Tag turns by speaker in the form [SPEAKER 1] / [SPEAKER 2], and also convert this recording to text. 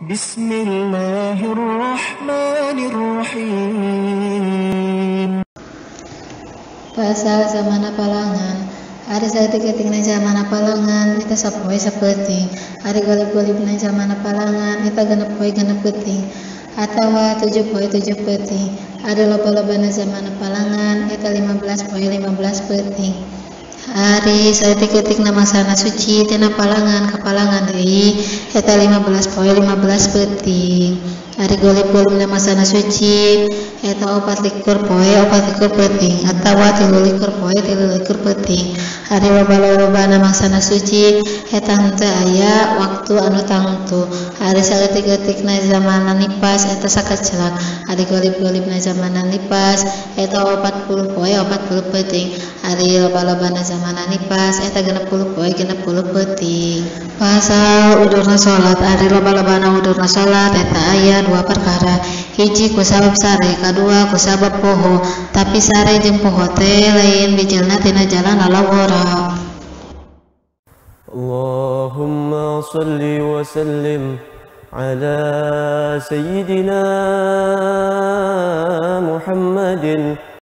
[SPEAKER 1] Bismillahirrahmanirrahim.
[SPEAKER 2] Pasal zamana palangan. Ari saeutik-eutikna zamana palangan eta sapoe sapeting. Ari golib-golibna zamana palangan eta genep poe genep peuting. Atawa 7 poe 7 peuting. Ari loba-lobana zamana palangan eta 15 poe 15 peuting. Ari saeutik-eutikna mangsana suci tina palangan ka palangan deui eta 15 poe 15 peuting. Ari golib-golibna mangsana suci eta 24 poe 24 peuting atawa 23 poe 23 peuting. Ari loba-lobana mangsana suci eta henteu aya waktu anu tangtu. Ari saeutik-eutikna zamana nipas eta sakeclak. Ari golib-golibna zamana nipas eta 40 poe 40 peuting. Ari loba-lobana zamana nipas eta 60 poe 60 peuting. Pasal udurna salat. Ari loba-lobana udurna salat eta aya 2 perkara. Hiji ku sabab sare, kadua ku sabab poho. Tapi sare jeung poho teh lain bijelna tina jalan lalawara.
[SPEAKER 3] Allahumma salli wa sallim ala sayyidina Muhammadin